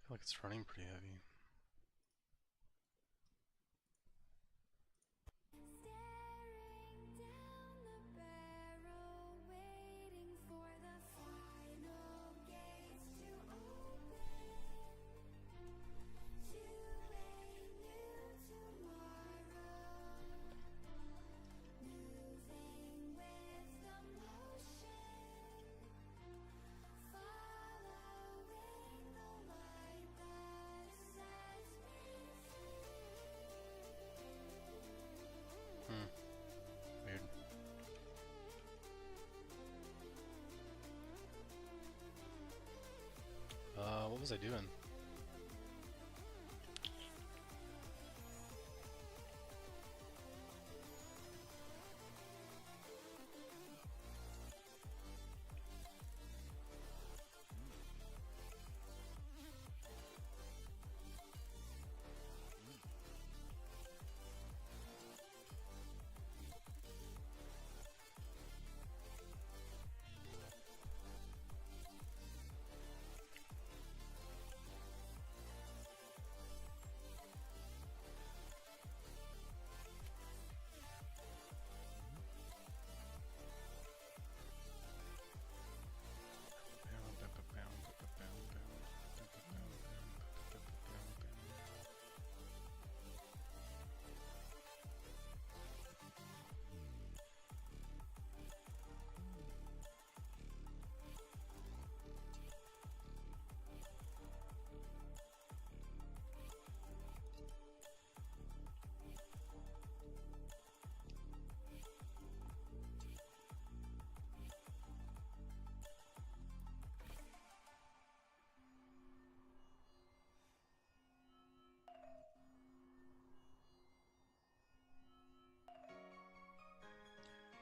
feel like it's running pretty heavy. Weird. What was I doing?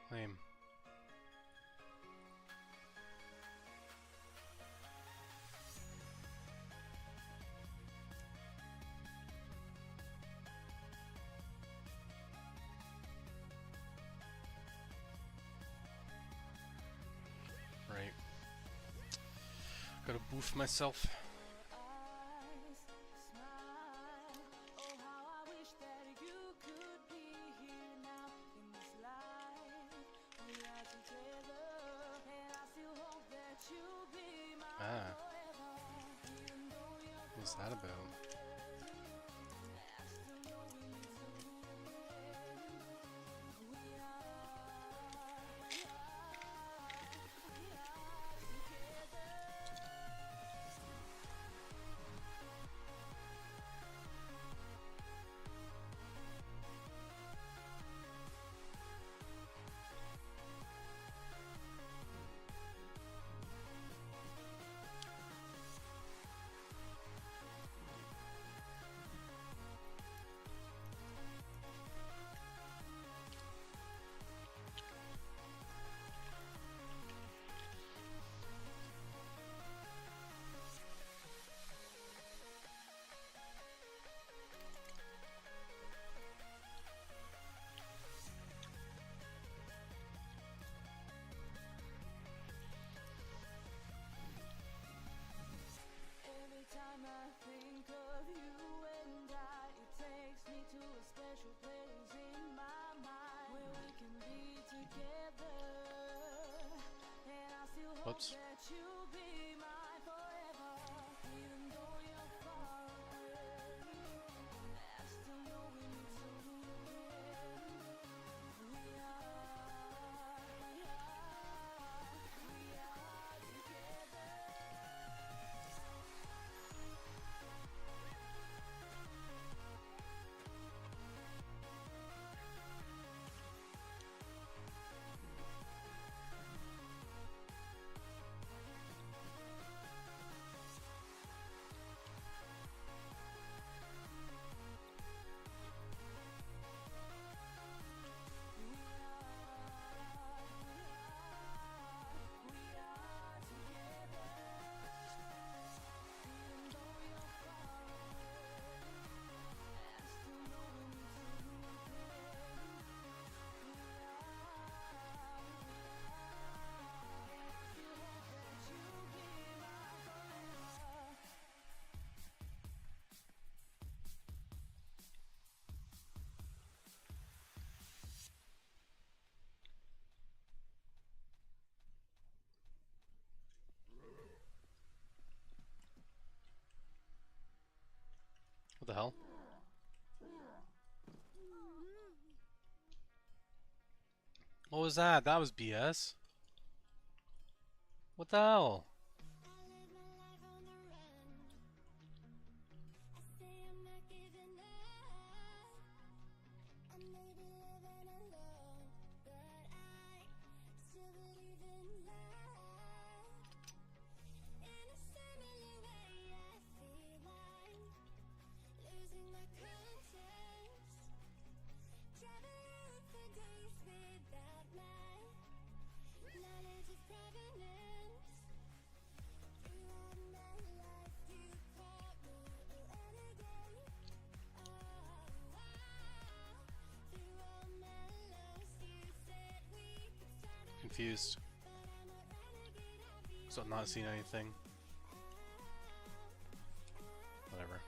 Lame. Right. Gotta boof myself. Ah. What's that about? Whoops. What the hell? What was that? That was BS. What the hell? Confused. So I'm not seeing anything. Whatever.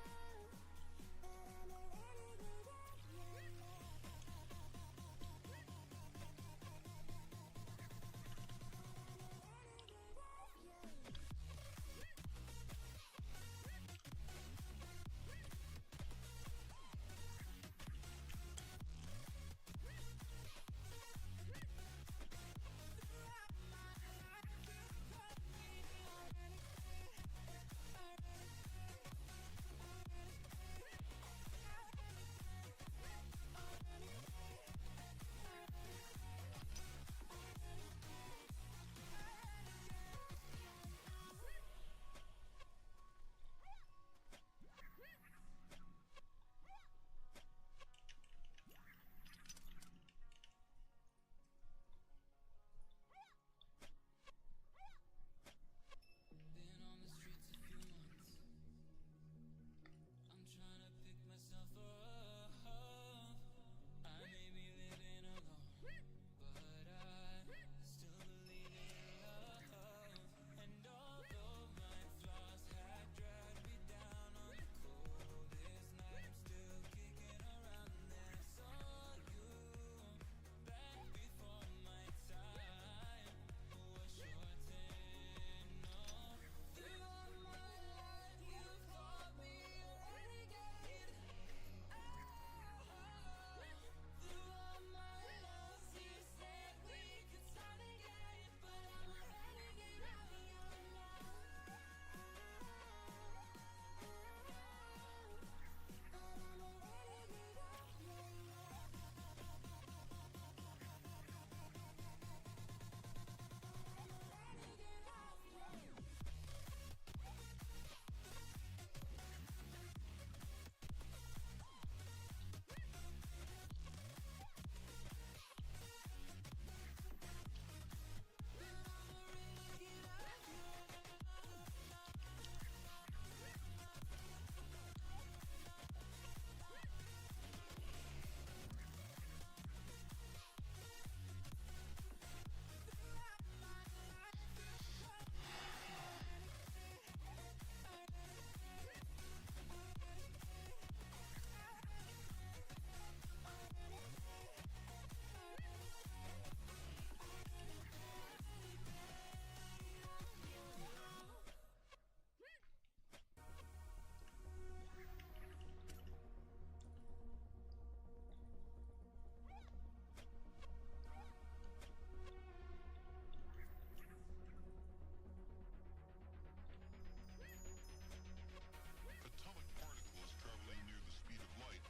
Atomic particles traveling near the speed of light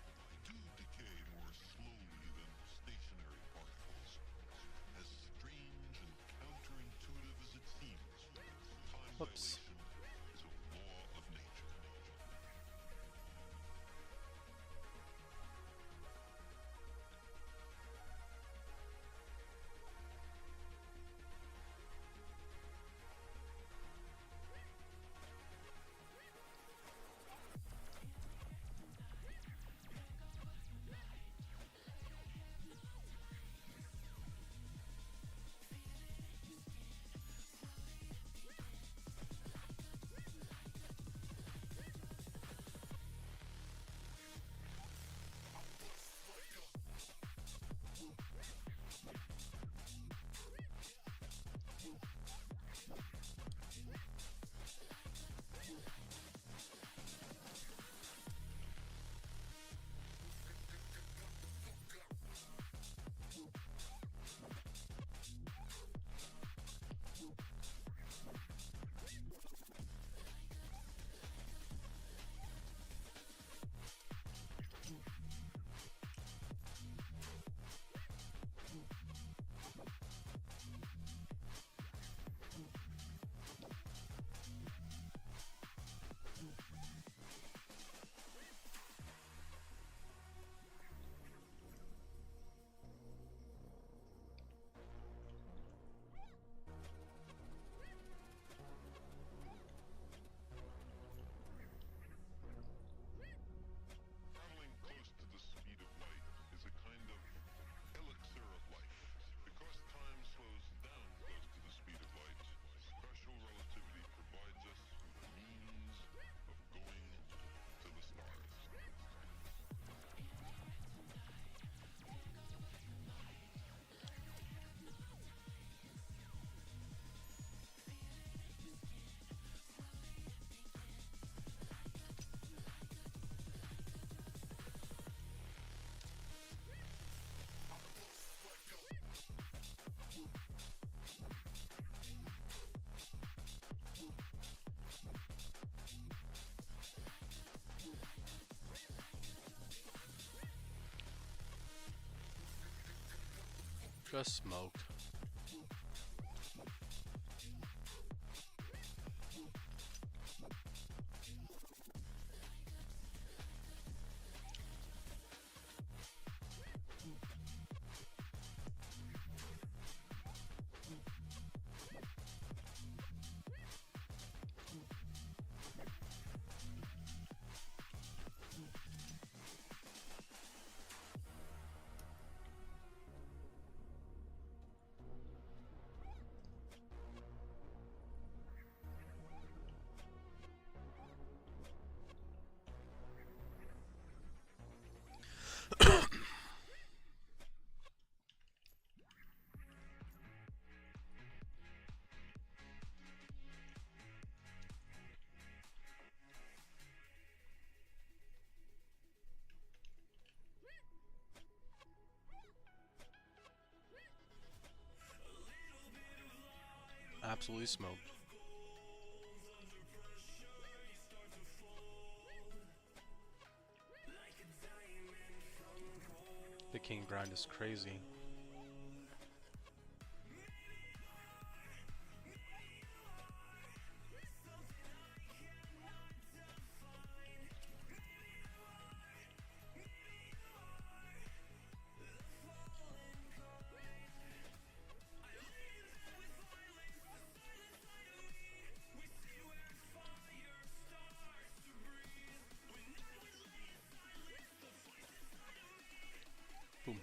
do decay more slowly than stationary particles. As strange and counterintuitive as it seems, time Whoops. dilation is a law of nature. Just smoke. Absolutely smoked. The king grind is crazy. Boom.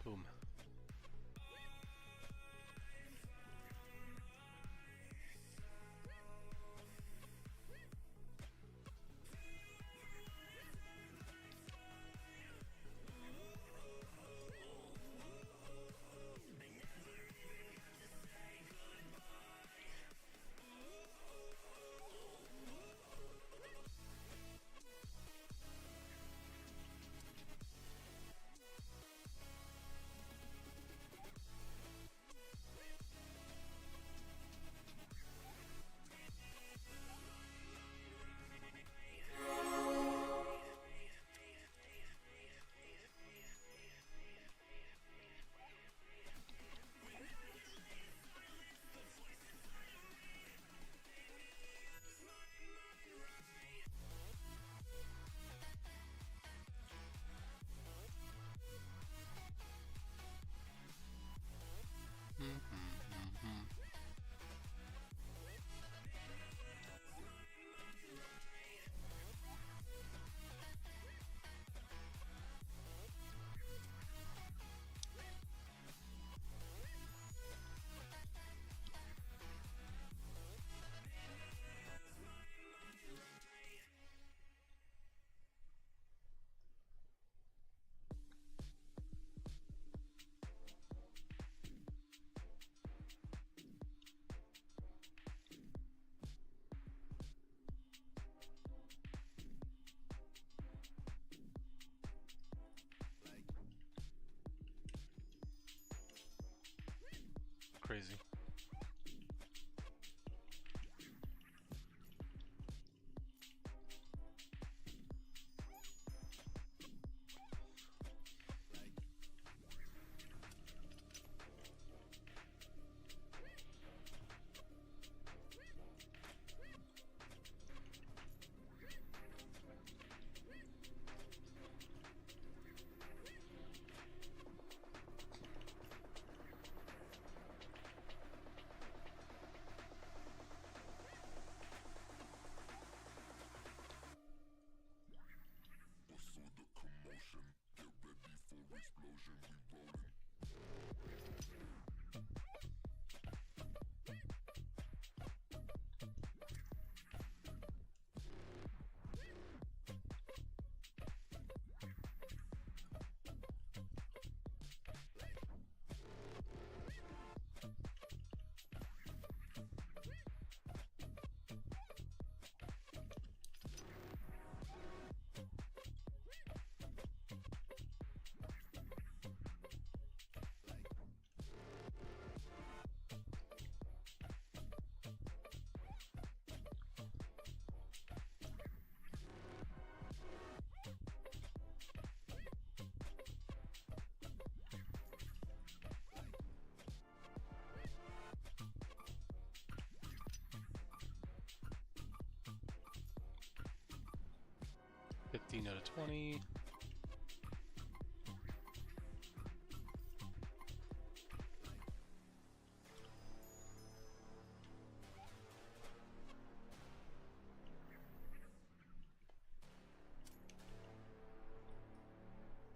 Boom. Crazy. 15 out of 20.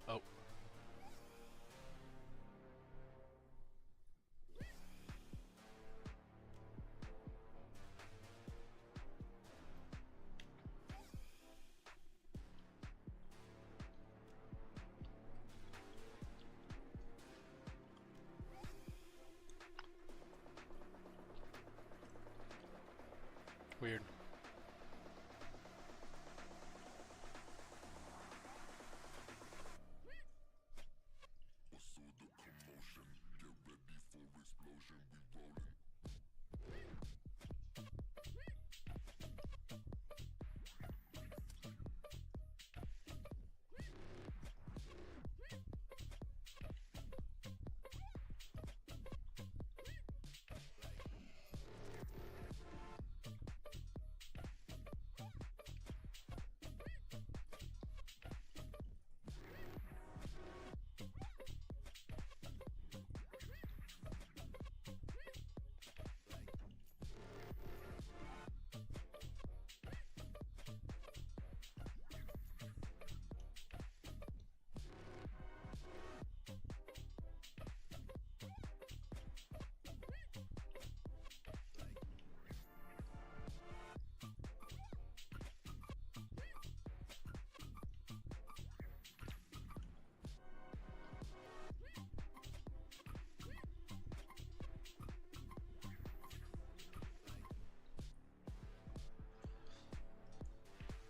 Oh. Weird. Also the commotion, get ready for explosion, we rollin'.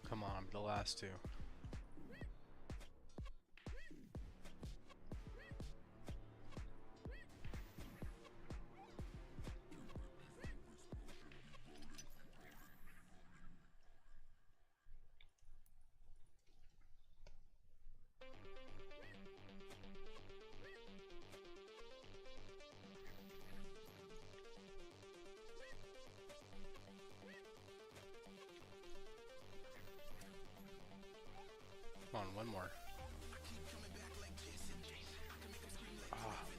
Come on, the last two. Come on, one more. Ah.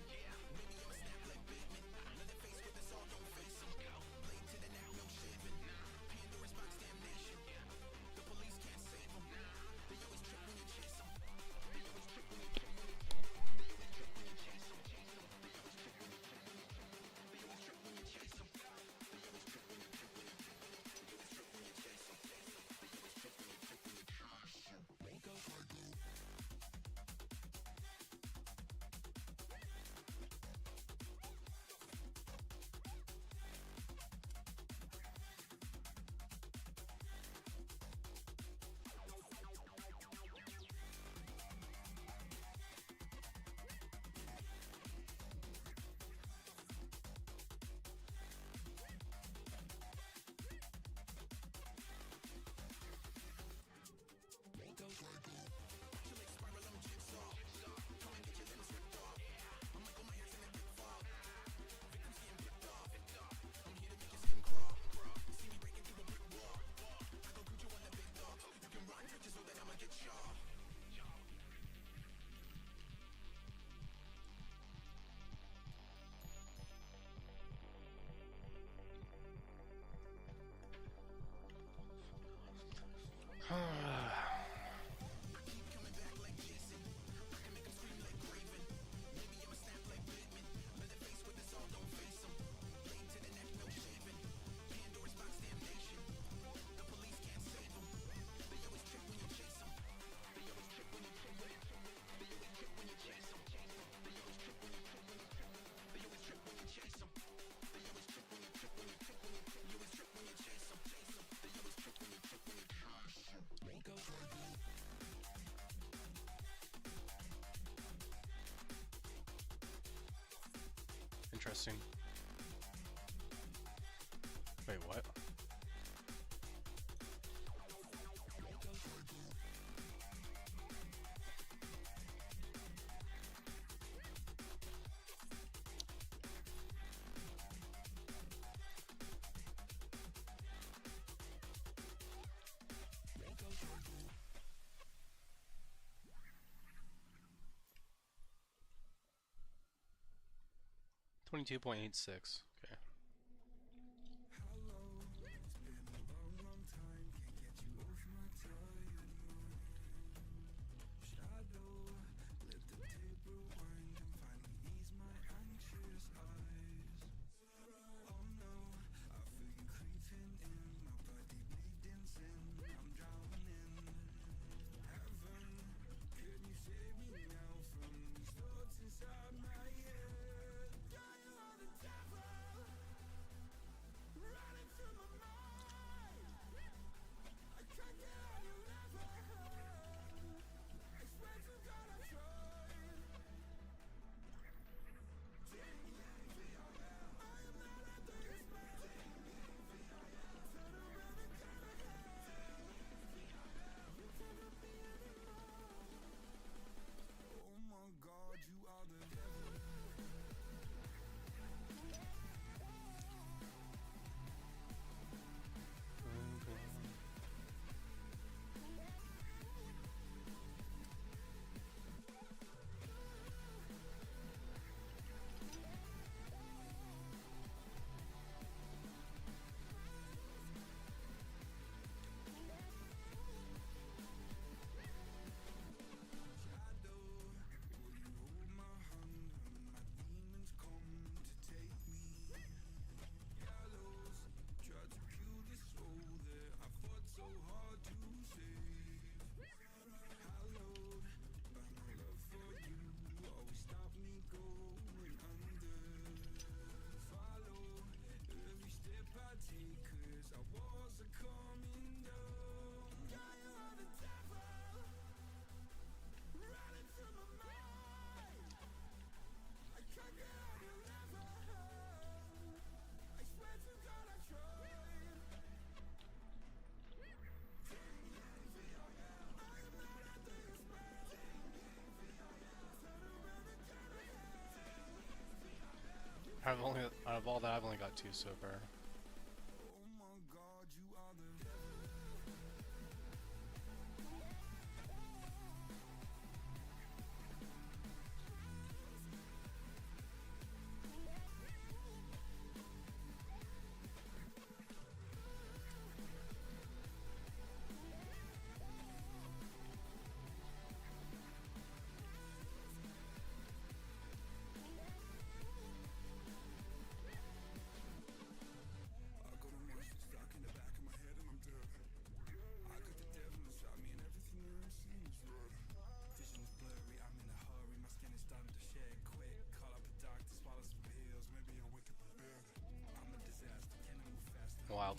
Interesting. Wait, what? 22.86. Okay. Out of all that, I've only got 2 so far. Wild.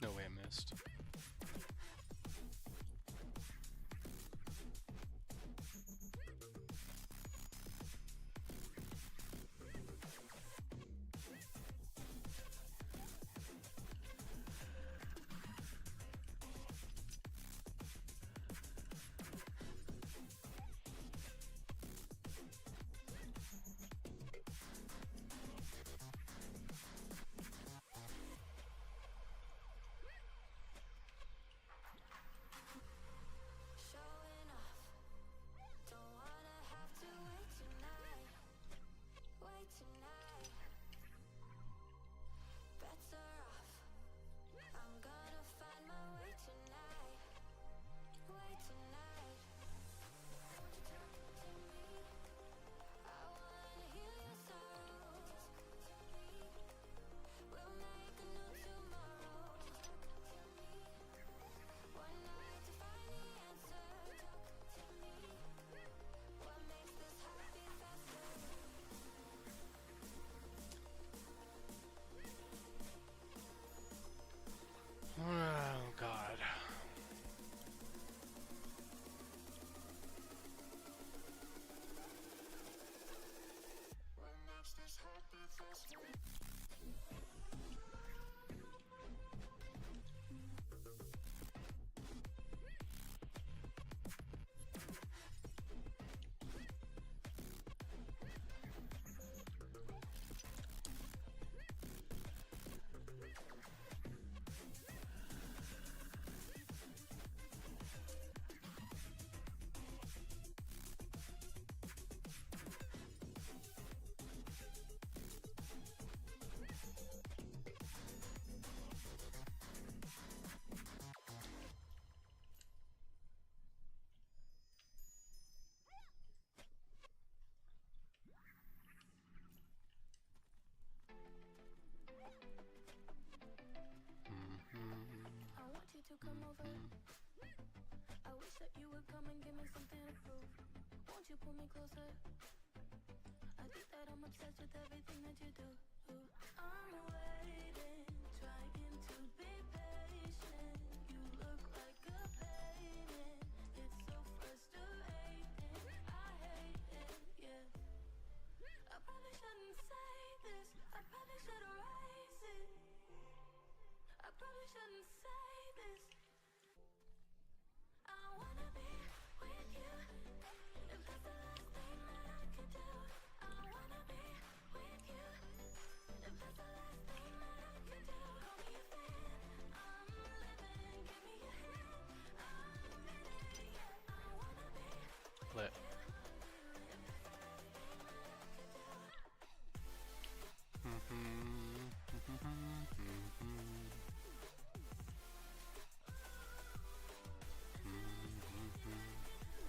No way I missed. you pull me closer. I think that I'm obsessed with everything that you do. I'm waiting, trying to be patient. You look like a painting. It's so frustrating. I hate it, yeah. I probably shouldn't say this. I probably should erase it. I probably shouldn't say this. I wanna be with you. If that's the last thing that I could do, I wanna be with you. If that's the last thing that I could do, call me a fan. I'm living, give me your hand. I'm in it, yeah. I wanna be with Lit. you. If that's the last thing that I could do.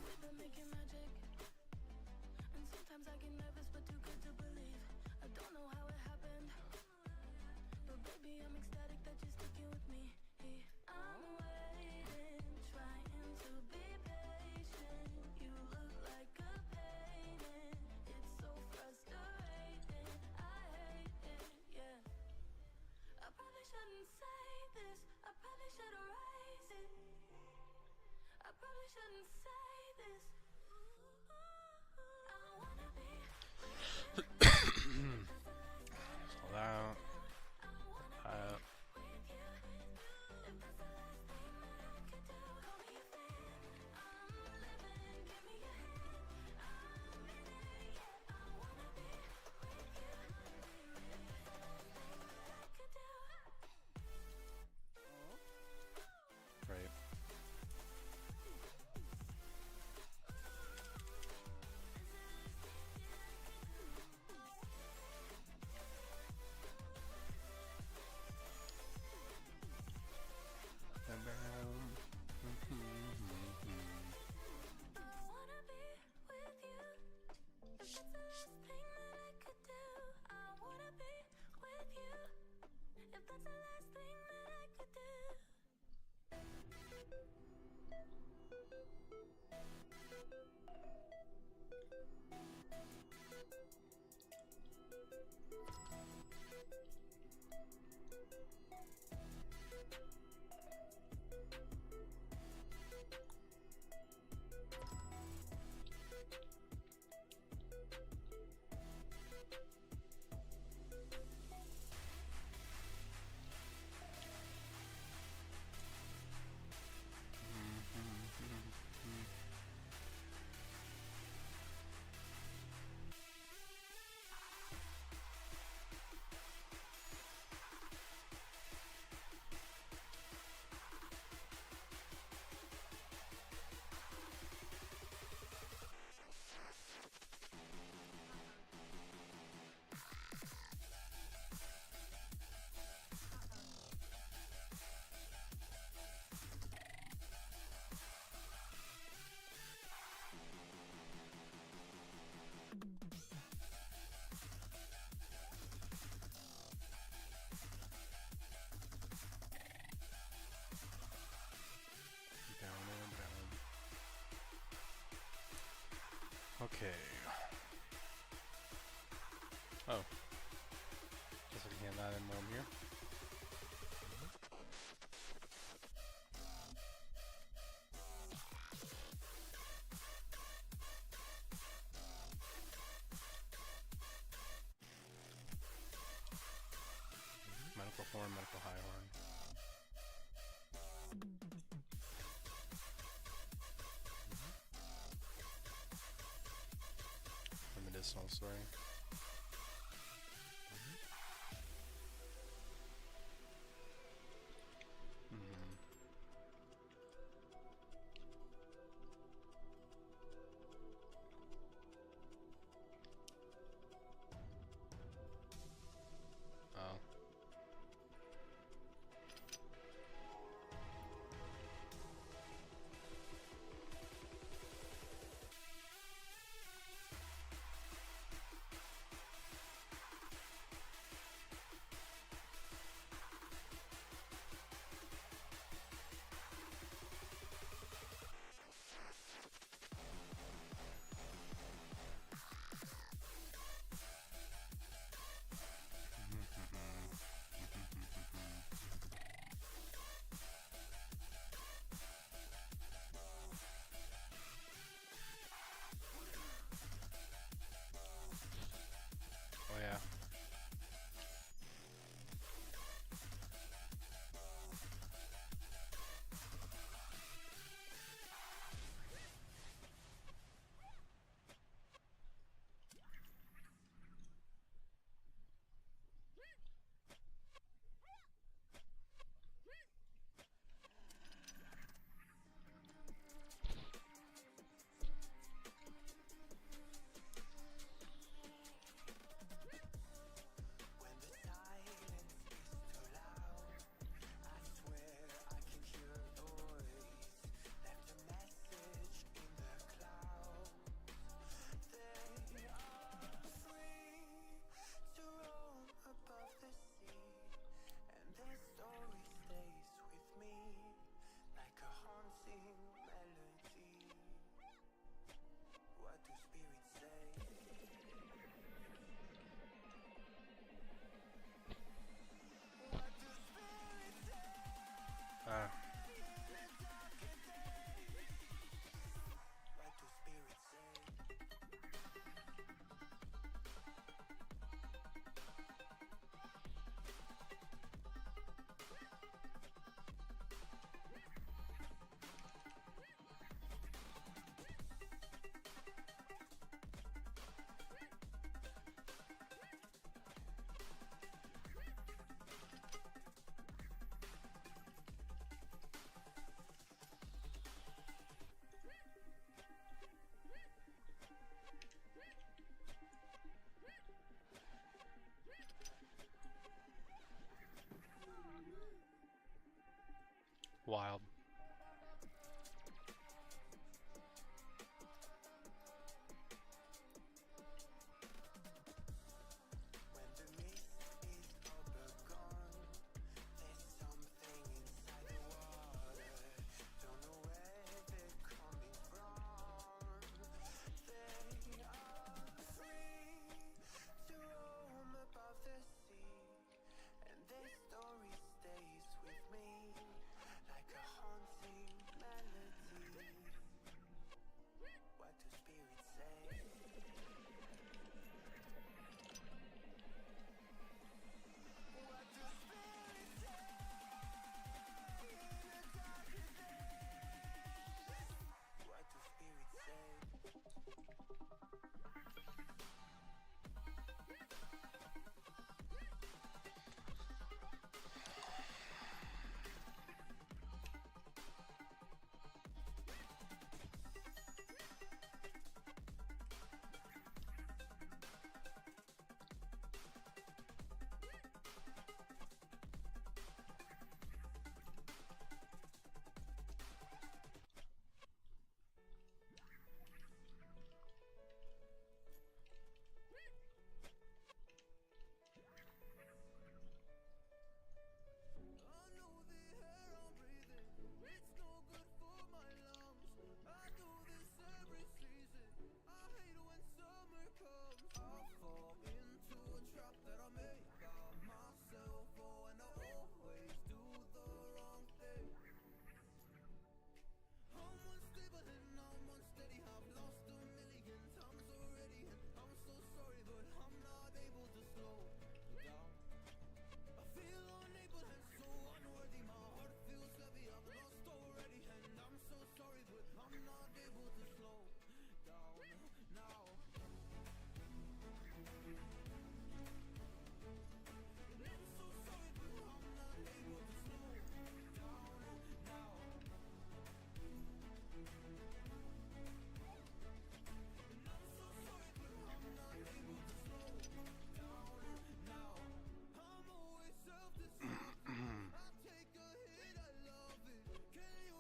We've been making magic, and sometimes I get nervous, but too good to believe. I don't know how it happened, but baby, I'm ecstatic that you're sticking with me. I'm waiting, trying to be patient. You look like a painting. It's so frustrating. I hate it, yeah. I probably shouldn't say this. I probably should erase it. I probably shouldn't say this. I wanna be with you. Slow down. With you. If that's the last thing that I could do, call me a fan. I'm living, give me your hand. I'm in it, yeah. I wanna be with you. If that's the last thing that I could do. Right. I wanna be with you. If that's the last thing that I could do, I wanna be with you. If that's the last thing that I could do. Down and down. Okay. Oh. Guess I can hand that in while I'm here. Medical horn, medical high horn. The medicinal story. Oh.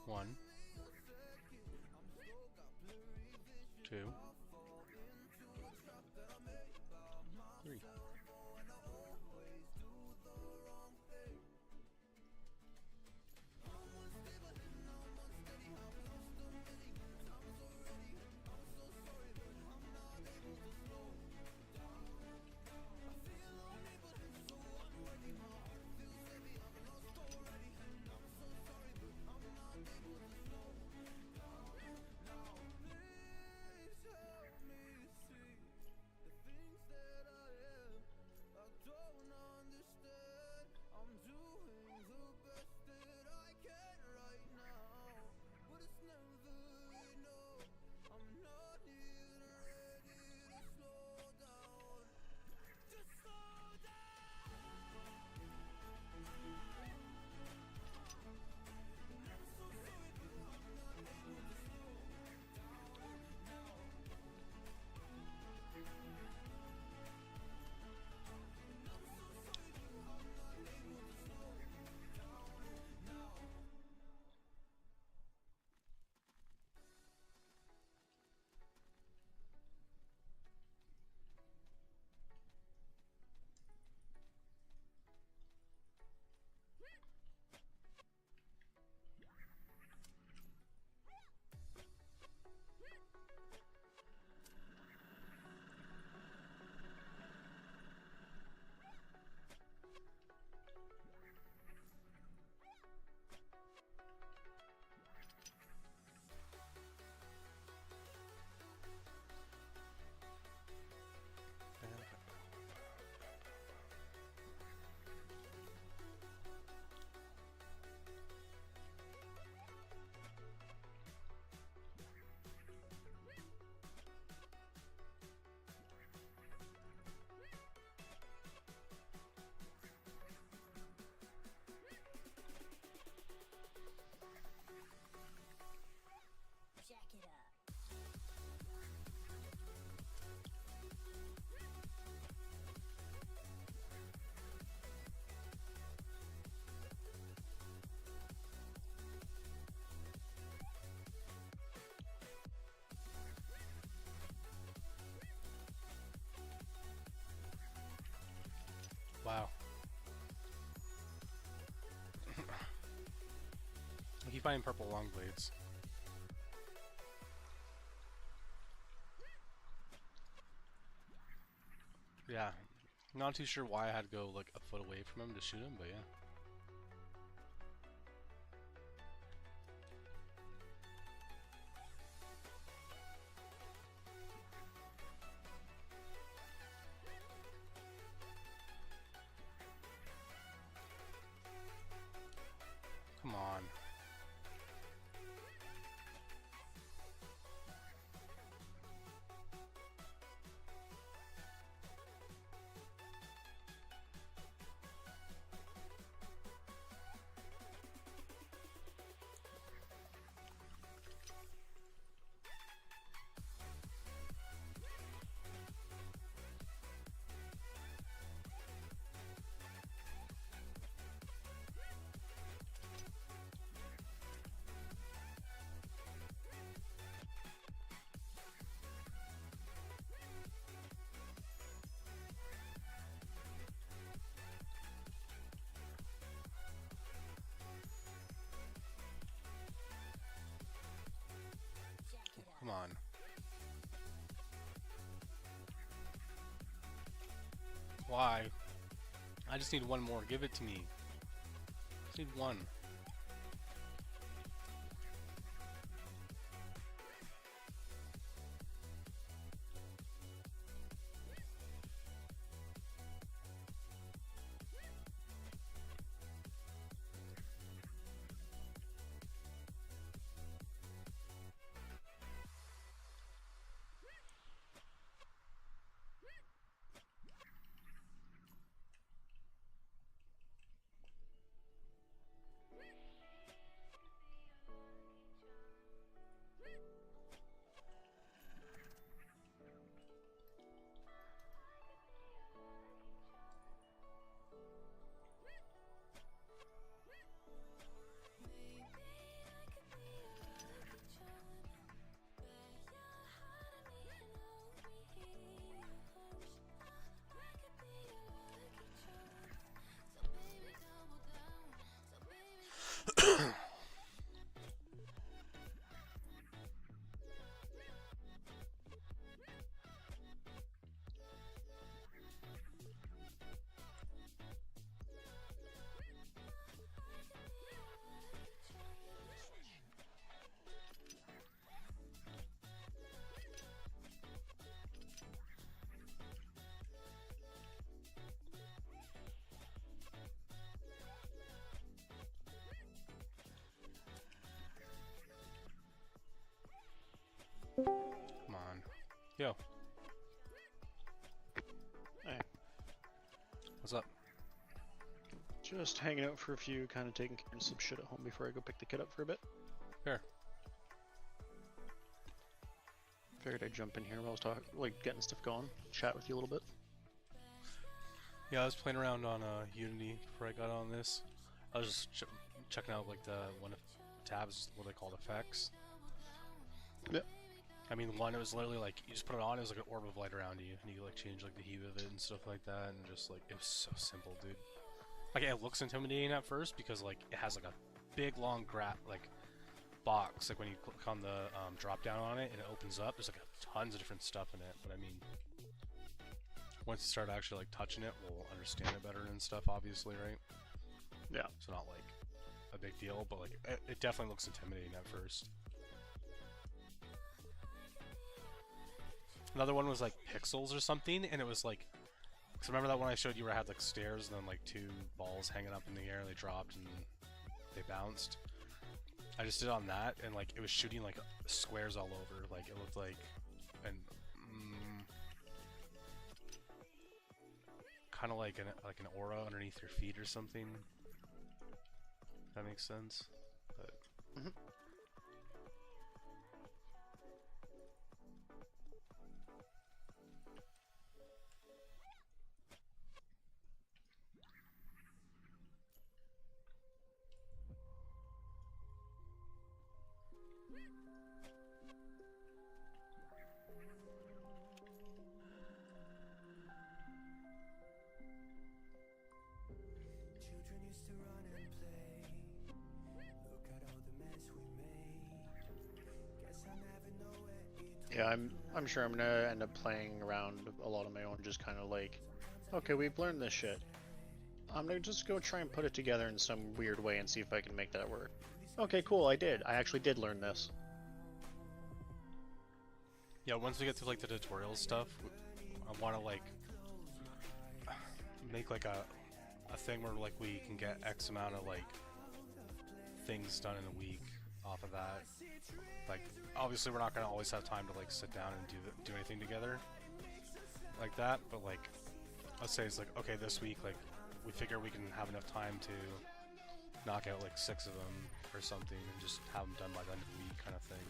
1, 2, 3. Jack it up. Wow. I keep finding purple long blades. Yeah. Not too sure why I had to go like a foot away from him to shoot him, but yeah. Come on. Jack it up. Come on. Why? I just need one more. Give it to me. Just need one. Yo, Hey, what's up? just hanging out for a few, kind of taking care of some shit at home before I go pick the kid up for a bit. Here. Figured I'd jump in here while I was talking, like getting stuff going, chat with you a little bit. Yeah, I was playing around on Unity before I got on this. I was just checking out like the one of tabs, what they called effects. Yep. I mean, one, it was literally like you just put it on, it was like an orb of light around you, and you could like change like the hue of it and stuff like that, and just like it was so simple, dude. Like it looks intimidating at first because like it has like a big long box, like when you click on the drop down on it and it opens up, there's like tons of different stuff in it. But I mean, once you start actually like touching it, we'll understand it better and stuff, obviously, right? Yeah. So not like a big deal, but like it definitely looks intimidating at first. Another one was like pixels or something, and it was like, cause remember that one I showed you where I had like stairs and then like two balls hanging up in the air, they dropped and they bounced. I just did it on that, and like it was shooting like squares all over. Like it looked like an kind of like an aura underneath your feet or something. If that makes sense. But Children used to run and play. Look at all the mess we made. Guess I never know where it Yeah, I'm sure I'm gonna end up playing around a lot on my own, just kind of like, okay, we've learned this shit. I'm gonna just go try and put it together in some weird way and see if I can make that work. Okay, cool, I did. I actually did learn this. yeah, once we get to like the tutorial stuff, I want to like make like a thing where like we can get X amount of like things done in a week off of that. Like obviously we're not gonna always have time to like sit down and do anything together like that, but like let's say it's like, okay, this week like we figure we can have enough time to knock out like 6 of them or something and just have them done by the end of the week kind of thing.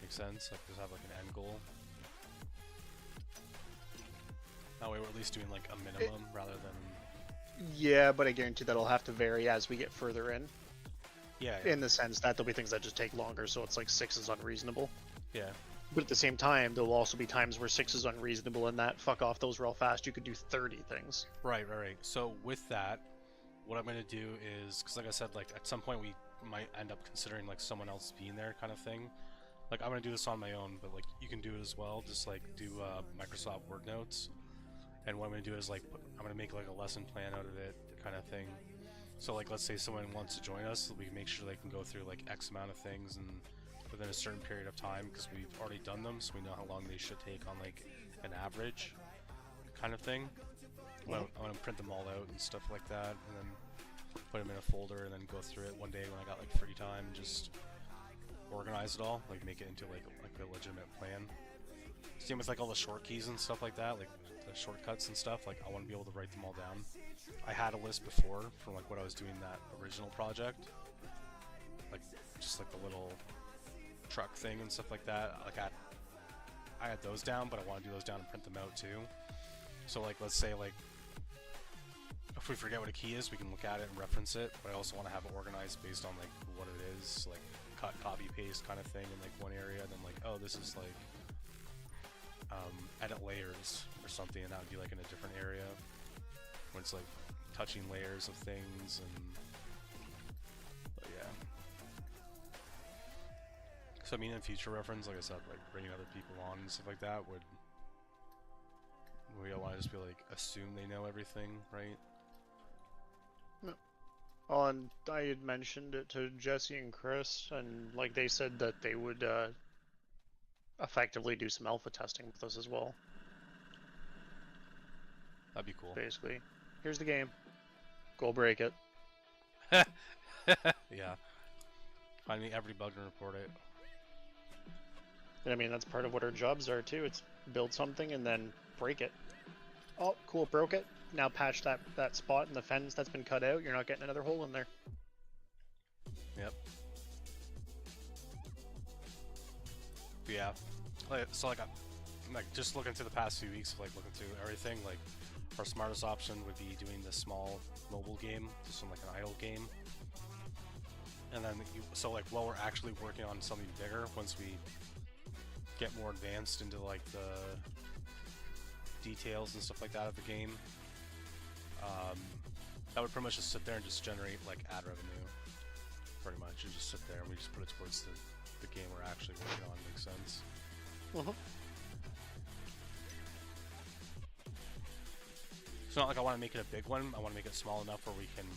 Make sense? Like just have like an end goal. That way we're at least doing like a minimum rather than... Yeah, but I guarantee that'll have to vary as we get further in. Yeah, In the sense that there'll be things that just take longer, so it's like 6 is unreasonable. yeah. But at the same time, there'll also be times where 6 is unreasonable and that, fuck off, those real fast, you could do 30 things. Right. So with that, what I'm going to do is, because like I said, like at some point we might end up considering like someone else being there kind of thing. Like I'm going to do this on my own, but like you can do it as well. Just like do Microsoft Word notes. And what I'm going to do is like, I'm going to make like a lesson plan out of it kind of thing. So like, let's say someone wants to join us, we make sure they can go through like X amount of things and within a certain period of time, because we've already done them, so we know how long they should take on like an average kind of thing. I want to print them all out and stuff like that, and then put them in a folder, and then go through it one day when I got like free time, and just organize it all, like make it into like a legitimate plan. Same with like all the short keys and stuff like that, like the shortcuts and stuff. Like I want to be able to write them all down. I had a list before from like what I was doing that original project, like just like the little truck thing and stuff like that. Like I had those down, but I want to do those down and print them out too. So like let's say like if we forget what a key is, we can look at it and reference it, but I also want to have it organized based on like what it is, like cut, copy, paste kind of thing in like one area, then like, oh, this is like edit layers or something, and that would be like in a different area when it's like touching layers of things. And but yeah, so I mean in future reference, like I said, like bringing other people on and stuff like that we all want to just be like assume they know everything, right? Oh, and I had mentioned it to Jesse and Chris, and like they said that they would effectively do some alpha testing with us as well. That'd be cool. Basically, here's the game. Go break it. Yeah. Find me every bug and report it. And I mean, that's part of what our jobs are too. It's build something and then break it. Oh, cool, broke it. Now patch that spot in the fence that's been cut out. You're not getting another hole in there. Yep. But yeah, so like, like just looking through the past few weeks, like looking through everything, like our smartest option would be doing this small mobile game, just on like an idle game. And then, so like while we're actually working on something bigger, once we get more advanced into like the details and stuff like that of the game, that would pretty much just sit there and just generate like ad revenue, pretty much. And just sit there and we just put it towards the game we're actually working on. Makes sense. It's not like I want to make it a big one. I want to make it small enough where I can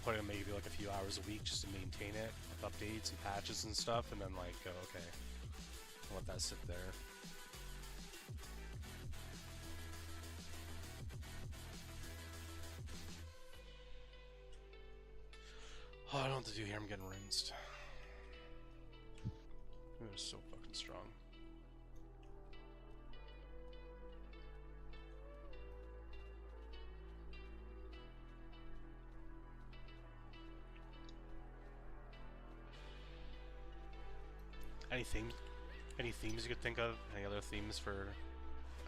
put in maybe like a few hours a week just to maintain it with updates and patches and stuff, and then like go, okay, I'll let that sit there. Oh, I don't know what to do here. I'm getting rinsed. It was so fucking strong. Any themes you could think of? Any other themes for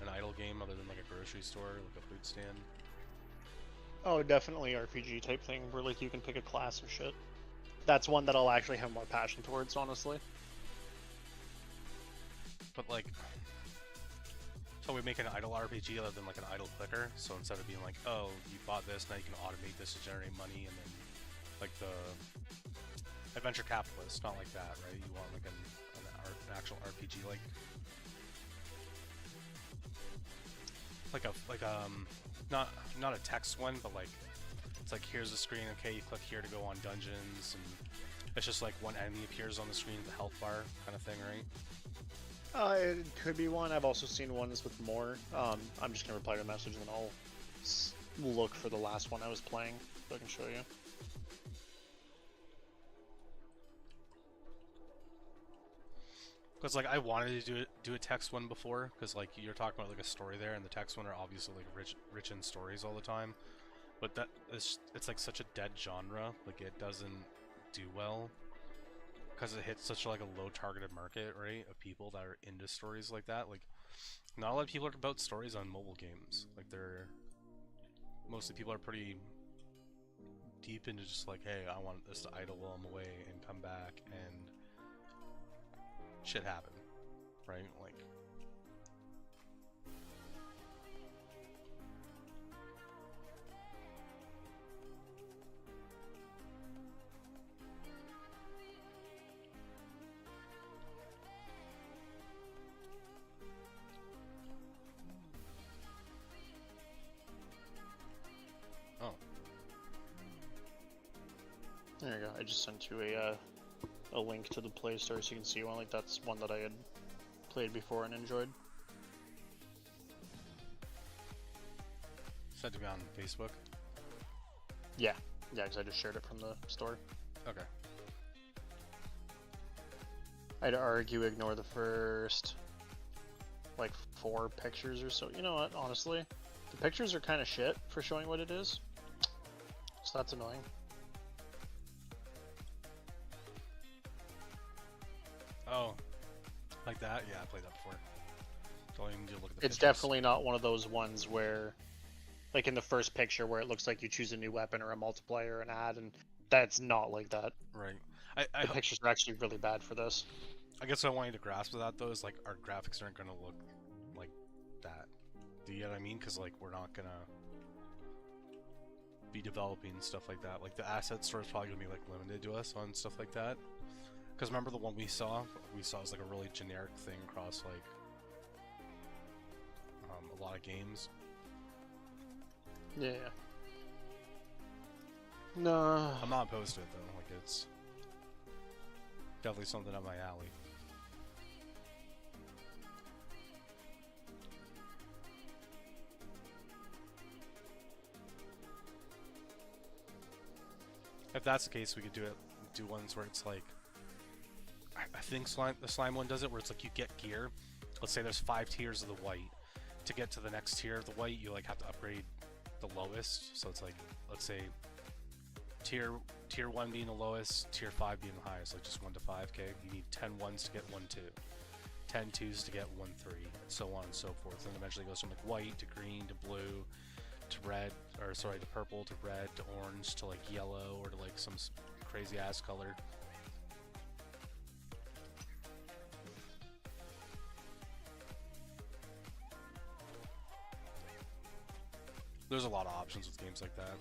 an idle game other than like a grocery store, like a food stand? Oh, definitely RPG type thing where like you can pick a class and shit. That's one that I'll actually have more passion towards, honestly. But like, so we make an idle RPG other than like an idle clicker. So instead of being like, oh, you bought this, now you can automate this to generate money, and then like the adventure capitalist, not like that, right? You want like an actual RPG, not a text one, but like it's like here's a screen, okay, you click here to go on dungeons, and it's just like one enemy appears on the screen with the health bar kind of thing, right? It could be one. I've also seen ones with more. I'm just gonna reply to the message and then I'll look for the last one I was playing so I can show you. Because like I wanted to do a text one before, because like you're talking about like a story there, and the text one are obviously like rich in stories all the time. But that it's like such a dead genre, like it doesn't do well because it hits such like a low targeted market, right, of people that are into stories like that. Like not a lot of people are about stories on mobile games. Like mostly people are pretty deep into just like, hey, I want this to idle while I'm away and come back and shit happen, right? Like oh, There you go. I just sent you a link to the Play Store so you can see one. Like that's one that I had played before and enjoyed. sent to me on Facebook. Yeah, because I just shared it from the store. Okay. I'd argue ignore the first like 4 pictures or so. You know what? Honestly, the pictures are kind of shit for showing what it is, so that's annoying. Oh, like that? Yeah, I played that before. Don't even need to look at the It's pictures. definitely not one of those ones where, like in the first picture, where it looks like you choose a new weapon or a multiplier or an ad, and that's not like that. Right. The pictures are actually really bad for this. I guess what I want you to grasp of that though is like our graphics aren't gonna look like that. Do you get what I mean? Because like we're not gonna be developing stuff like that. Like the asset store is probably gonna be like limited to us on stuff like that. Because remember the one we saw? We saw as like a really generic thing across like a lot of games. Yeah. No. I'm not opposed to it though. Like it's definitely something up my alley. If that's the case, we could do ones where it's like, I think the slime one does it, where it's like you get gear. Let's say there's 5 tiers of the white. To get to the next tier of the white, you like have to upgrade the lowest. So it's like, let's say tier 1 being the lowest, tier 5 being the highest, like just 1 to 5. Okay, you need 10 1s to get 1 2, 10 2s to get 1 3, so on and so forth. And eventually it goes from like white to green to blue to red, or sorry, to purple to red to orange to like yellow, or to like some crazy ass color. There's a lot of options with games like that.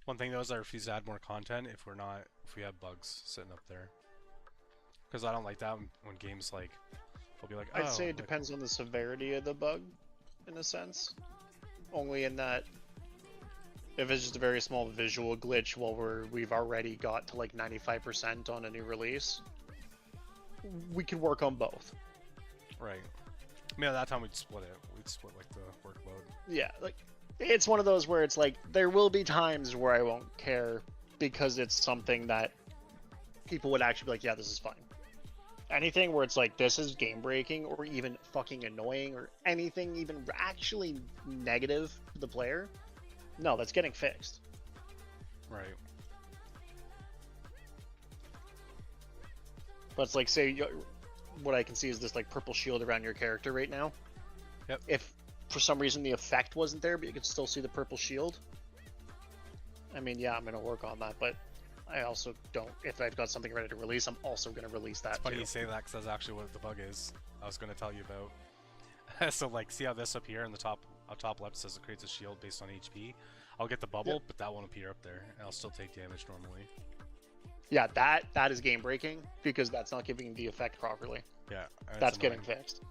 One thing though is I refuse to add more content if we have bugs sitting up there. Because I don't like that when games like, will be like, oh, I'd say it like, depends on the severity of the bug, in a sense. Only in that, if it's just a very small visual glitch while we've already got to like 95% on a new release, we can work on both. right. I mean, at that time we'd split it. We'd split like the workload. Yeah, like it's one of those where it's like there will be times where I won't care because it's something that people would actually be like, yeah, this is fine. Anything where it's like this is game breaking or even fucking annoying or anything even actually negative to the player, no, that's getting fixed. Right. But it's like, say, what I can see is this like purple shield around your character right now. Yep. If for some reason the effect wasn't there, but you could still see the purple shield, I mean, yeah, I'm gonna work on that. But I also don't. If I've got something ready to release, I'm also gonna release that. It's funny too. you say that because that's actually what the bug is. I was going to tell you about. So like, see how this up here in the top left says it creates a shield based on HP. I'll get the bubble, Yep. but that won't appear up there, and I'll still take damage normally. Yeah, that is game breaking because that's not giving the effect properly. Yeah, and it's That's getting annoying. fixed.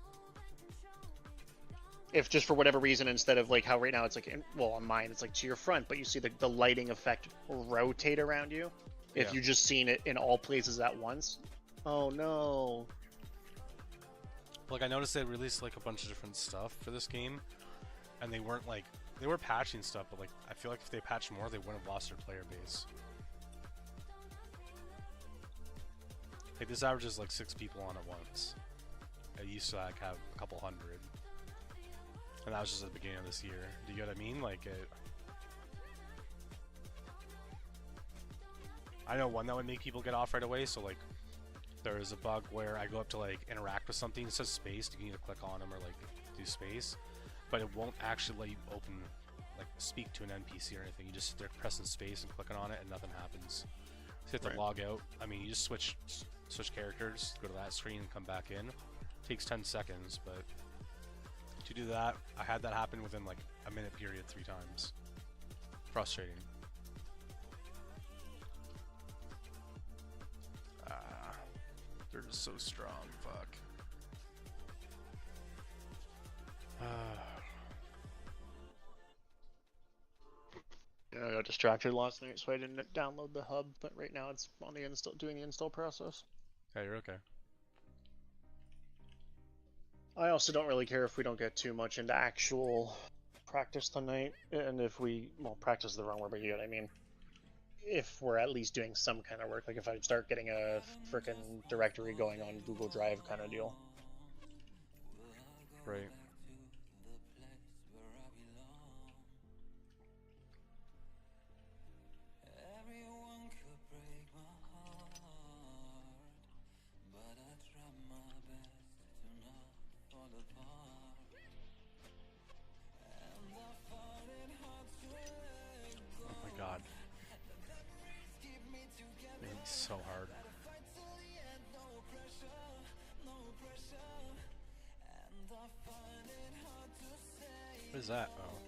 If just for whatever reason, instead of like how right now it's like, well, on mine it's like to your front, but you see the lighting effect rotate around you. If Yeah. you just seen it in all places at once, oh no. Like I noticed they released like a bunch of different stuff for this game, and they weren't like they were patching stuff, but like I feel like if they patched more, they wouldn't have lost their player base. Like this averages like 6 people on at once. It used to like have a couple hundred, and that was just at the beginning of this year. Do you get what I mean? Like it. I know one that would make people get off right away. So like, there is a bug where I go up to like interact with something. It says space. You can either click on them or like do space, but it won't actually let you open, like speak to an NPC or anything. You just sit there pressing space and clicking on it, and nothing happens. So you have to Right. log out. I mean, you just switch characters, go to that screen, and come back in. Takes 10 seconds, but to do that, I had that happen within like a minute period 3 times. Frustrating. They're just so strong. Fuck. I got distracted last night, so I didn't download the hub. But right now it's on the install, doing the install process. Yeah, you're okay. I also don't really care if we don't get too much into actual practice tonight, and if we, well, practice is the wrong word, but you know what I mean. If we're at least doing some kind of work, like if I start getting a frickin' directory going on Google Drive kind of deal. Right. Everyone could break my heart, but I try my best to not fall apart. And I find it hard to let go. Oh my god. Keep me together. Maybe so hard. Fight till the end, no pressure, no pressure. And I find it hard to say. What is that? Oh.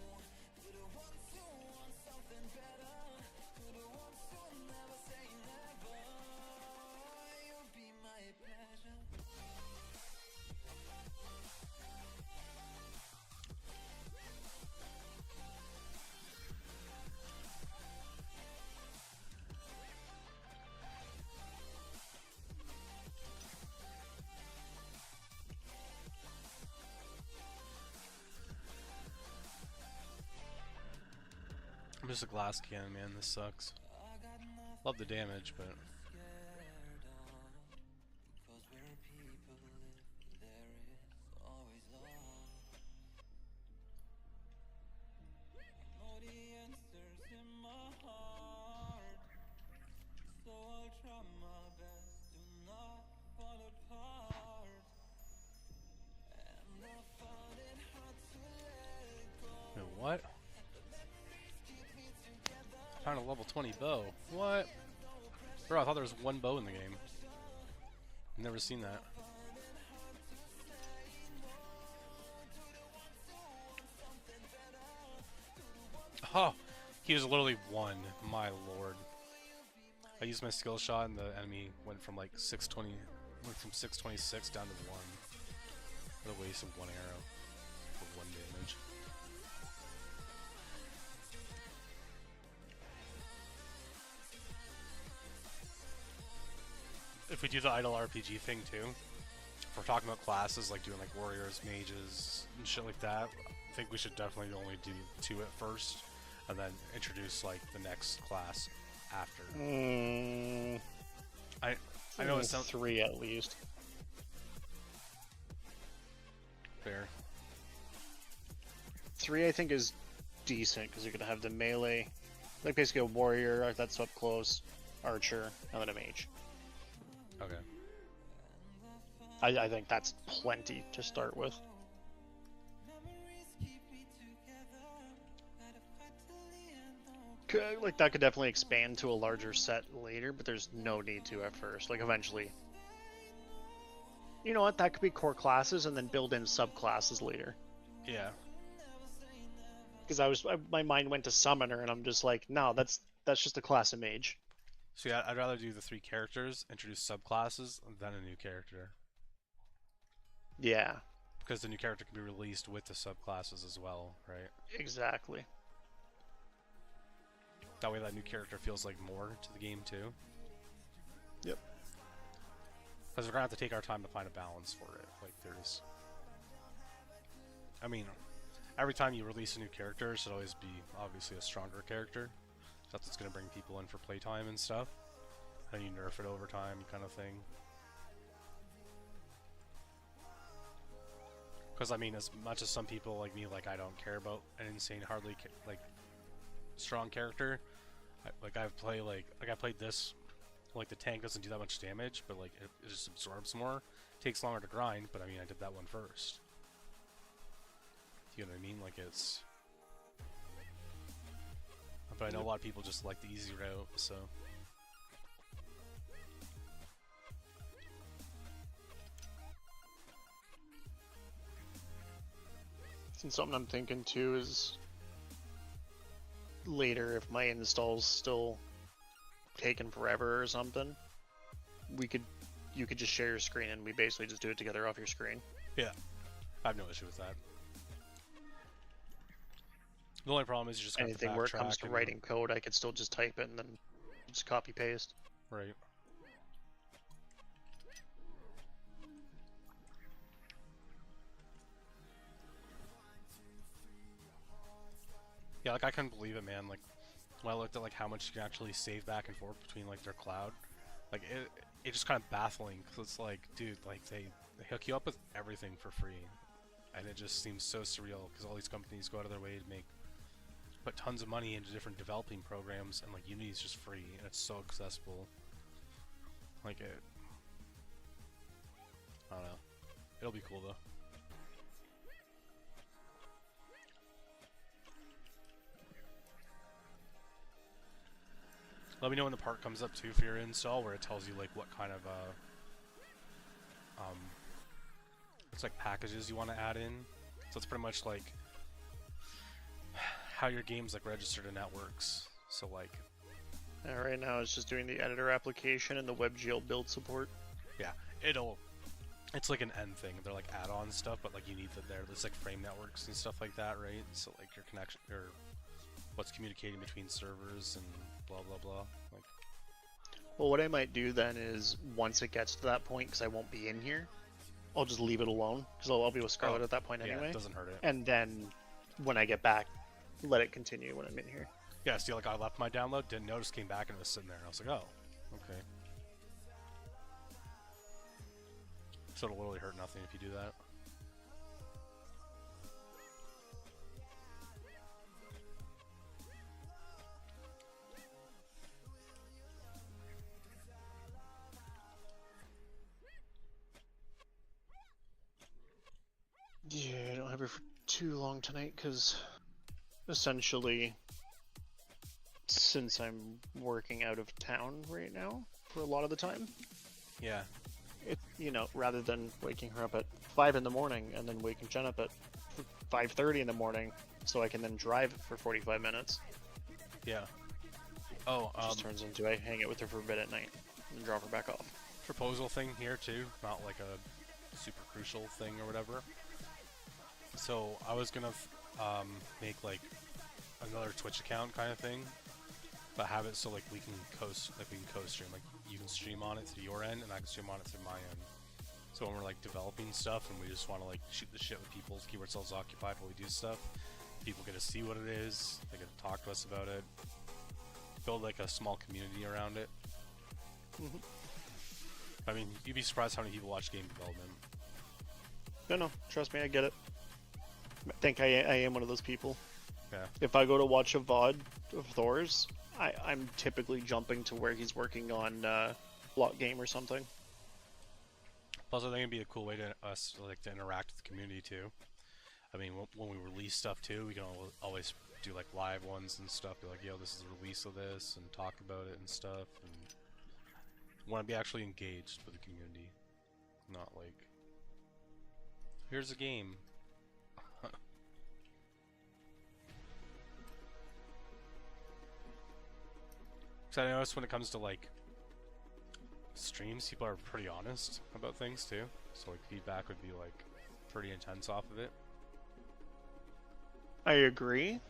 You'll be my pleasure. I'm just a glass cannon, man. This sucks. Love the damage, but wait, what? Found a level 20 bow. What? Bro, I thought there was one bow in the game. Never seen that. Oh, he was literally one. My lord. I used my skill shot and the enemy went from like 620, went from 626 down to 1. What a waste of one arrow for 1 damage. If we do the idle RPG thing too, if we're talking about classes like doing like warriors, mages, and shit like that, I think we should definitely only do 2 at first, and then introduce like the next class after. I know it sounds 3 at least. fair. 3 I think is decent because you're gonna have the melee, like basically a warrior that's up close, archer, and then a mage. Okay. I think that's plenty to start with. Like that could definitely expand to a larger set later, but there's no need to at first. Like eventually, you know what? That could be core classes and then build in subclasses later. Yeah. Because my mind went to summoner, and I'm just like, no, that's just a class of mage. So yeah, I'd rather do the 3 characters, introduce subclasses, than a new character. Yeah, Because the new character can be released with the subclasses as well, right? exactly. That way that new character feels like more to the game too. Yep. Because we're gonna have to take our time to find a balance for it. Like there's... I mean, every time you release a new character, it should always be obviously a stronger character. That's what's gonna bring people in for playtime and stuff. And you nerf it over time kind of thing. Because I mean, as much as some people like me, like I don't care about an insane, hardly like strong character. I played this. Like the tank doesn't do that much damage, but like it just absorbs more. Takes longer to grind, but I mean, I did that one first. You know what I mean? Like it's. But I know a lot of people just like the easy route, so. And something I'm thinking too is later, if my install's still taking forever or something, you could just share your screen and we basically just do it together off your screen. Yeah, I have no issue with that. The only problem is you just got Anything to where it comes backtrack to and- writing code, I could still just type it and then just copy paste. Right. Yeah, like I couldn't believe it, man. Like when I looked at like how much you can actually save back and forth between like their cloud, like it just kind of baffling because it's like, dude, like they hook you up with everything for free, and it just seems so surreal because all these companies go out of their way to put tons of money into different developing programs, and like Unity is just free and it's so accessible. Like it, I don't know. It'll be cool though. Let me know when the part comes up too for your install, where it tells you like what kind of it's like packages you want to add in. So it's pretty much like how your game's like registered to networks. So like, Right now it's just doing the editor application and the WebGL build support. yeah, it's like an end thing. They're like add-on stuff, but like you need there's like frame networks and stuff like that, right? So like your connection or what's communicating between servers and blah blah blah. Like, Well, what I might do then is once it gets to that point, because I won't be in here, I'll just leave it alone because I'll be with Scarlet at that point yeah, anyway. it doesn't hurt it. And then when I get back, let it continue when I'm in here. Yeah, see, like I left my download, didn't notice, came back and it was sitting there. I was like, oh, okay. So it'll literally hurt nothing if you do that. Yeah, I don't have it for too long tonight because essentially, since I'm working out of town right now for a lot of the time, Yeah. it, you know, rather than waking her up at 5 in the morning and then waking Jen up at 5:30 in the morning so I can then drive for 45 minutes, Yeah. Oh, it just turns into I hang out with her for a bit at night and drop her back off. proposal thing here too, not like a super crucial thing or whatever. So I was gonna make like another Twitch account kind of thing, but have it so like we can co-stream. Like you can stream on it through your end, and I can stream on it through my end. So when we're like developing stuff and we just want to like shoot the shit with people, keep ourselves occupied while we do stuff, people get to see what it is, they get to talk to us about it, build like a small community around it. I mean, you'd be surprised how many people watch game development. No, trust me, I get it. I think I am one of those people. Yeah. If I go to watch a VOD of Thor's, I'm typically jumping to where he's working on Block Game or something. Plus, I think it'd be a cool way to us like to interact with the community too. I mean, when we release stuff too, we can always do like live ones and stuff. Be like, yo, this is the release of this, and talk about it and stuff. And want to be actually engaged with the community, not like, here's a game. Because I notice when it comes to like streams, people are pretty honest about things too. So like feedback would be like pretty intense off of it. I agree.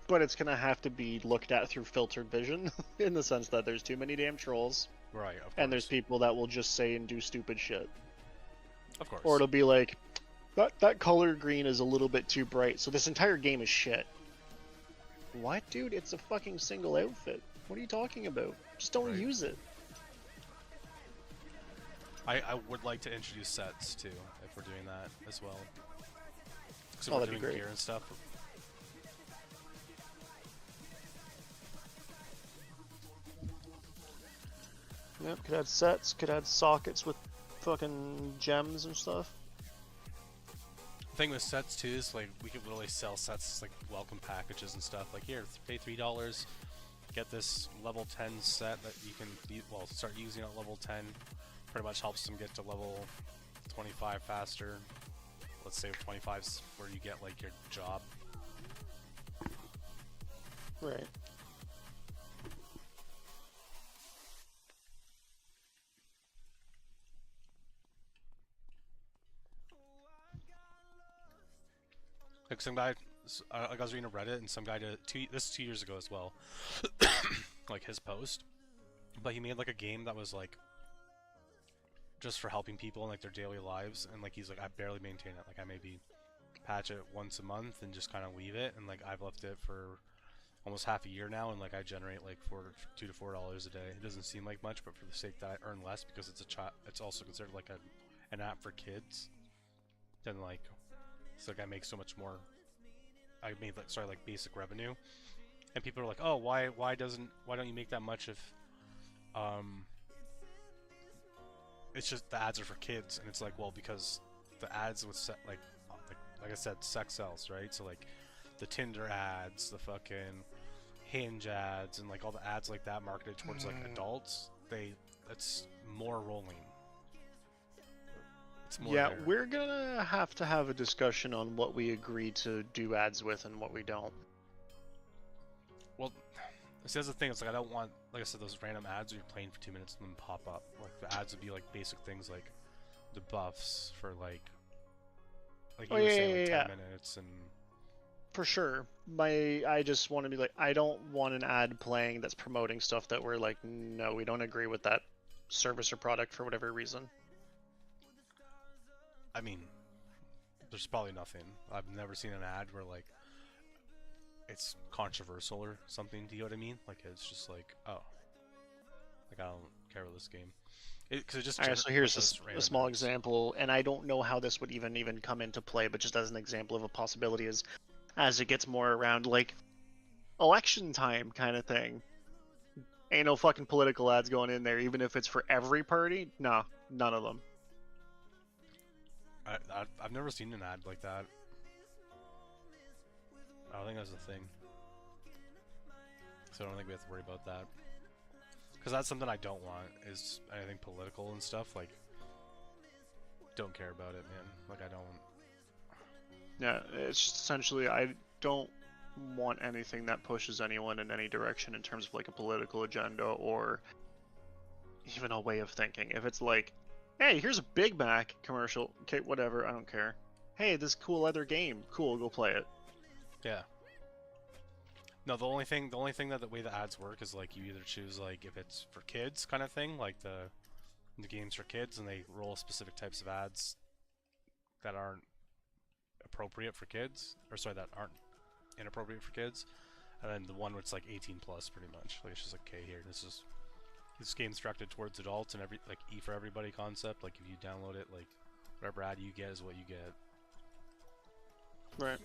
But it's gonna have to be looked at through filtered vision, in the sense that there's too many damn trolls, Right, of course. and there's people that will just say and do stupid shit. Of course. Or it'll be like, that color green is a little bit too bright, so this entire game is shit. What, dude? It's a fucking single outfit. What are you talking about? Just don't Right. use it. I would like to introduce sets too, if we're doing that as well. So Oh, we're that'd be doing great. gear and stuff. Yep, could add sets, could add sockets with fucking gems and stuff. The thing with sets too is like we could literally sell sets as like welcome packages and stuff. Like here, pay $3, get this level 10 set that you can start using at level 10. Pretty much helps them get to level 25 faster. Let's say 25's where you get like your job. Right. Like some guy, like I was reading a Reddit and some guy did this is 2 years ago as well. Like his post, but he made like a game that was like just for helping people in like their daily lives, and like he's like, I barely maintain it. Like I maybe patch it once a month and just kind of leave it, and like I've left it for almost half a year now, and like I generate like $2 to $4 a day. It doesn't seem like much, but for the sake that I earn less because it's also considered like an app for kids. Then like, it's like I make so much more. I made like basic revenue, and people are like, oh, why don't you make that much if it's just the ads are for kids? And it's like, well, because the ads with like I said, sex sells, right? So like the Tinder ads, the fucking Hinge ads, and like all the ads like that marketed towards like adults, that's more rolling. It's more Yeah, there. we're gonna have to have a discussion on what we agree to do ads with and what we don't. Well, see, that's the thing. It's like I don't want, like I said, those random ads where you're playing for 2 minutes and then pop up. Like the ads would be like basic things like the buffs for like you Oh, were yeah, saying, like yeah, 10 minutes and For sure. I just want to be like, I don't want an ad playing that's promoting stuff that we're like, no, we don't agree with that service or product for whatever reason. I mean, there's probably nothing. I've never seen an ad where like it's controversial or something. Do you know what I mean? Like it's just like, oh, like I don't care about this game. Because it just. Alright, so here's a small example, and I don't know how this would even come into play, but just as an example of a possibility is, as it gets more around like election time kind of thing. Ain't no fucking political ads going in there, even if it's for every party. Nah, none of them. I've never seen an ad like that. I don't think that's a thing. So I don't think we have to worry about that. Because that's something I don't want, is anything political and stuff. Like, don't care about it, man. Like, I don't. Yeah, it's just essentially, I don't want anything that pushes anyone in any direction in terms of like a political agenda or even a way of thinking. If it's like, hey, here's a Big Mac commercial, okay, whatever, I don't care. Hey, this cool other game, cool, go play it. Yeah. No, the only thing that the way the ads work is like you either choose like if it's for kids kind of thing, like the games for kids, and they roll specific types of ads that aren't appropriate for kids, or sorry, that aren't inappropriate for kids, and then the one where it's like 18 plus, pretty much. Like it's just like, okay, here, this game's directed towards adults and like E for everybody concept. Like if you download it, like whatever ad you get is what you get. Right.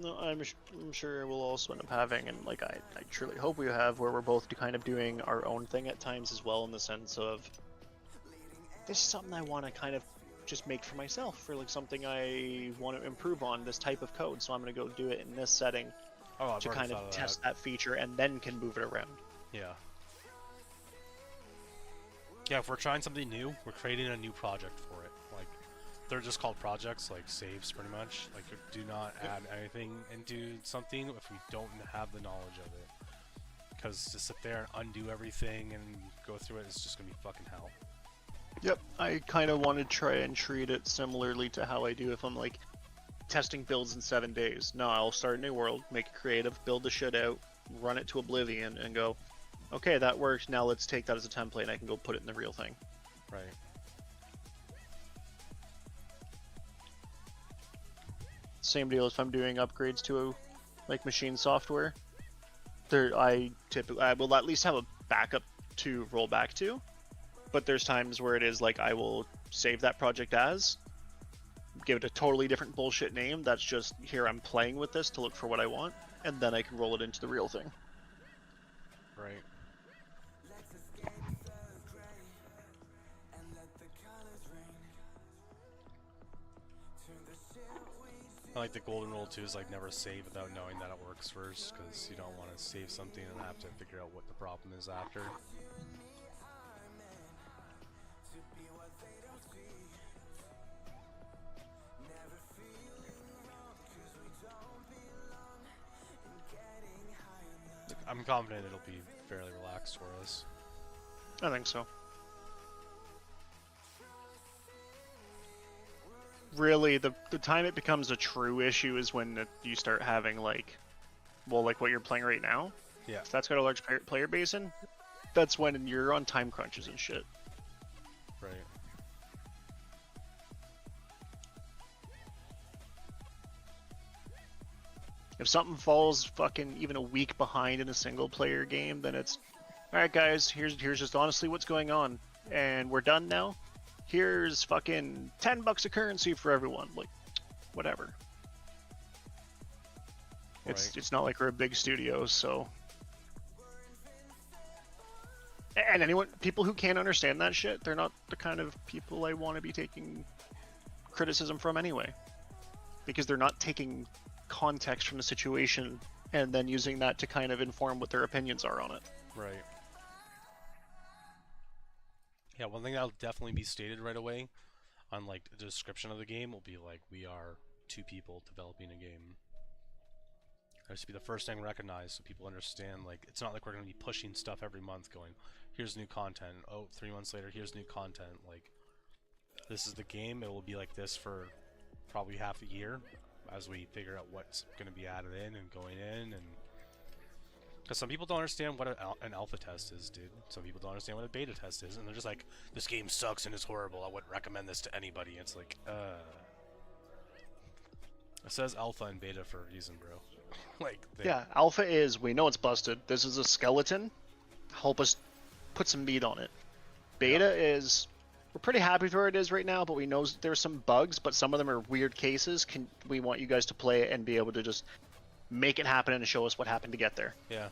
No, I'm sure we'll also end up having, and like I truly hope we have, where we're both kind of doing our own thing at times as well, in the sense of this is something I want to kind of just make for myself, for like something I want to improve on, this type of code, so I'm going to go do it in this setting to kind of test that feature and then can move it around. Yeah. Yeah, if we're trying something new, we're creating a new project for it. Like, they're just called projects, like saves, pretty much. Like, do not add anything into something if we don't have the knowledge of it. Because to sit there and undo everything and go through it is just gonna be fucking hell. Yep, I kind of want to try and treat it similarly to how I do if I'm like testing builds in 7 days. No, I'll start a new world, make it creative, build the shit out, run it to oblivion, and go, okay, that worked, now let's take that as a template and I can go put it in the real thing. Right. Same deal if I'm doing upgrades to like machine software. I will at least have a backup to roll back to, but there's times where it is like I will save that project as, give it a totally different bullshit name that's just, here I'm playing with this to look for what I want, and then I can roll it into the real thing. Right. I like the golden rule too, is like never save without knowing that it works first, because you don't want to save something and have to figure out what the problem is after. I'm confident it'll be fairly relaxed for us. I think so. Really, the time it becomes a true issue is when you start having like, well, like what you're playing right now. Yeah. If that's got a large player base in, that's when you're on time crunches and shit. Right. If something falls fucking even a week behind in a single player game, then it's, alright guys, here's just honestly what's going on, and we're done now. Here's fucking $10 of currency for everyone. Like, whatever. Right. It's not like we're a big studio, so. And people who can't understand that shit, they're not the kind of people I want to be taking criticism from anyway, because they're not taking context from the situation and then using that to kind of inform what their opinions are on it. Right. Yeah, one thing that'll definitely be stated right away on like the description of the game will be like, we are 2 people developing a game. That should be the first thing recognized, so people understand, like, it's not like we're going to be pushing stuff every month going, here's new content, oh, 3 months later, here's new content. Like, this is the game, it will be like this for probably half a year as we figure out what's going to be added in and going in, and Because some people don't understand what an alpha test is, dude. Some people don't understand what a beta test is, and they're just like, this game sucks and is horrible. I wouldn't recommend this to anybody. It's like, It says alpha and beta for a reason, bro. Like, Yeah, alpha is we know it's busted. This is a skeleton. Help us put some meat on it. Beta is we're pretty happy with where it is right now, but we know there's some bugs, but some of them are weird cases. We want you guys to play it and be able to just make it happen and show us what happened to get there. yeah.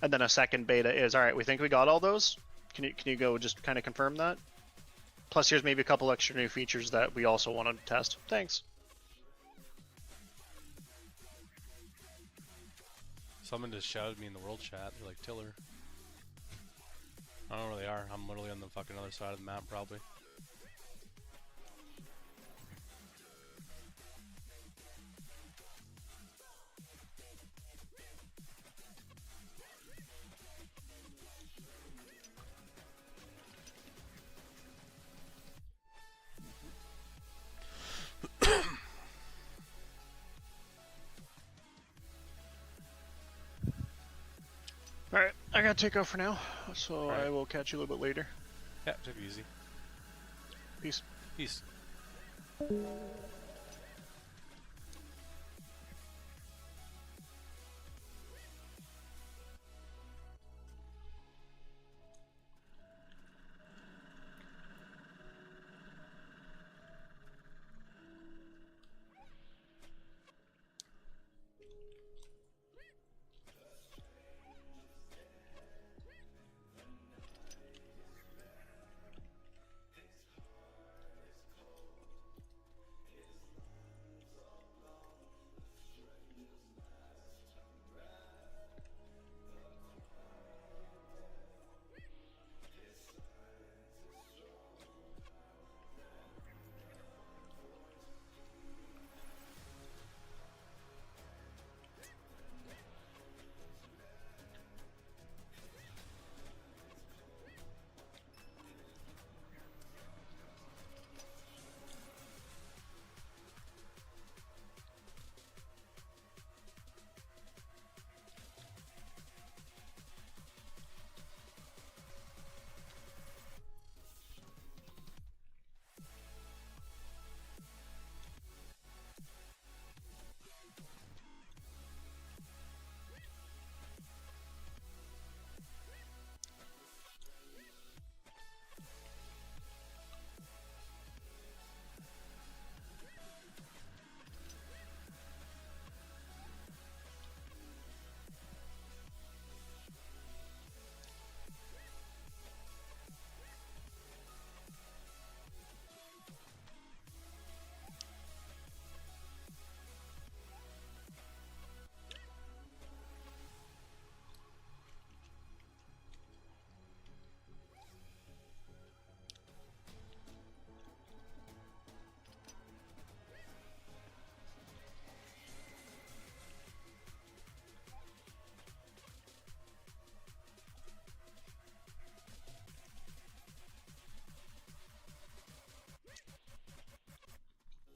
And then a second beta is all right. We think we got all those. Can you go just kind of confirm that? Plus, here's maybe a couple extra new features that we also want to test. Thanks. Someone just shouted me in the world chat. They're like, Tiller. I don't know where they are. I'm literally on the fucking other side of the map, probably. All right, I gotta take off for now, so Alright. I will catch you a little bit later. Yeah, take it easy. Peace. Peace.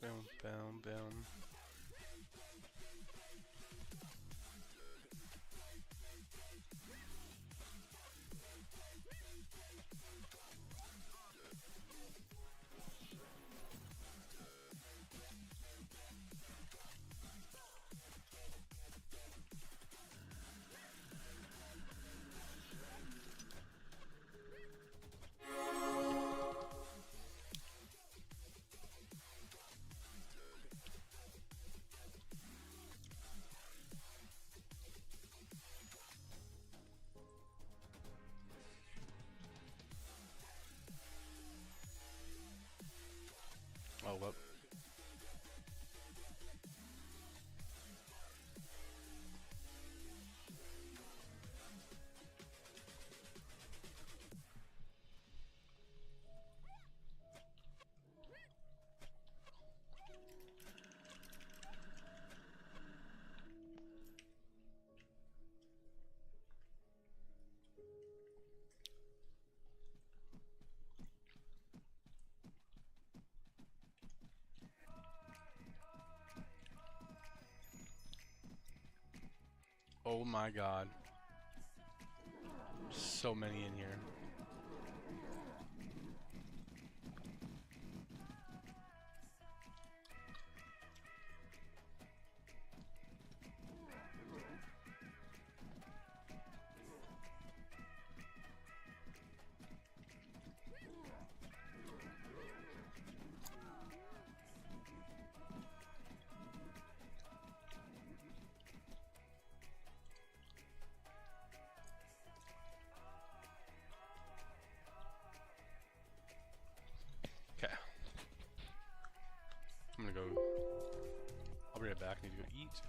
Boom, boom, boom. Oh my god. So many in here. Okay. I'm gonna go. I'll be right back. I need to go eat.